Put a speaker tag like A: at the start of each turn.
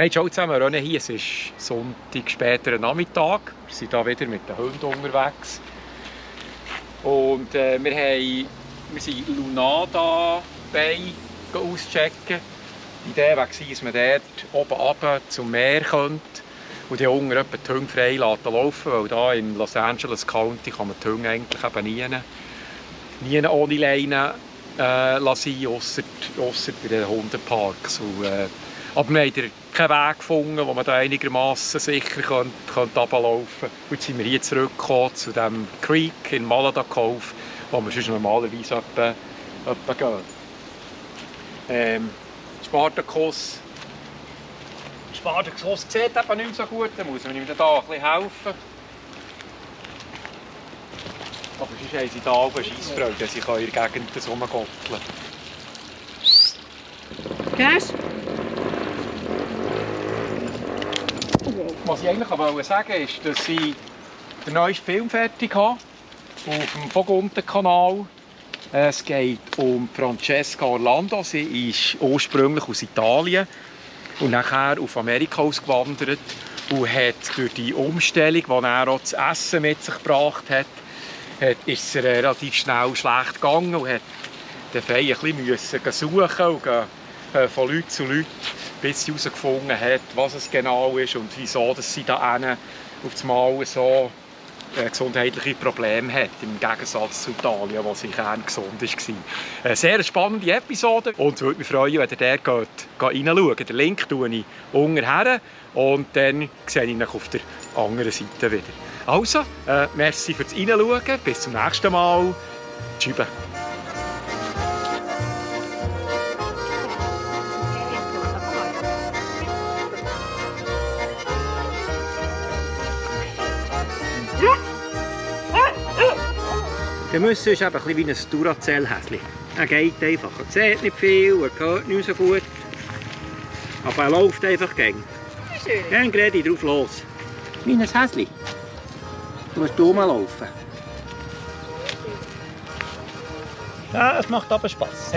A: Hey, ciao zusammen, René hier. Es ist Sonntag, späterer Nachmittag. Wir sind hier wieder mit den Hunden unterwegs. Und wir sind Lunada Bay auschecken. Die Idee war, dass man dort oben runter zum Meer könnte und die Hunger etwa die Hunde frei laufen, weil hier in Los Angeles County kann man die Hunde eigentlich eben nie ohne Leine lassen, ausser bei den Hundeparks. Aber wir haben keinen Weg gefunden, wo man da einigermaßen sicher runterlaufen könnte. Und jetzt sind wir hier zurückgekommen zu dem Creek in Malada Cove, wo wir sonst normalerweise etwa gehen. Spartacus sieht eben nicht so gut, da muss man ihm da ein bisschen helfen. Aber sonst haben sie hier auch eine Scheissfreude, dass sie in der Gegend rumgotteln.
B: Cash?
A: Was ich eigentlich sagen wollte, ist, dass ich den neuesten Film fertig habe auf dem Vogonten-Kanal. Es geht um Francesca Orlando. Sie ist ursprünglich aus Italien und nachher auf Amerika ausgewandert und hat durch die Umstellung, die er auch das Essen mit sich gebracht hat, ist es relativ schnell schlecht gegangen und hat den Feind ein bisschen suchen und von Leute zu Leute, bis sie herausgefunden hat, was es genau ist und wieso dass sie da auf einmal so gesundheitliche Probleme hat, im Gegensatz zu Italien, wo sie kerngesund war. Eine sehr spannende Episode und es würde mich freuen, wenn ihr da reinschaut. Den Link tue ich unten her und dann sehe ich euch auf der anderen Seite wieder. Also, merci fürs Reinschauen, bis zum nächsten Mal. Tschüss. Der Müsse ist eben ein bisschen wie ein Duracell-Häschen. Er geht einfach, er sieht nicht viel, er hört nicht so gut. Aber er läuft einfach gegen. Dann gehe ich drauf los. Wie ein Häschen. Du musst rumlaufen. Ja, es macht aber Spass.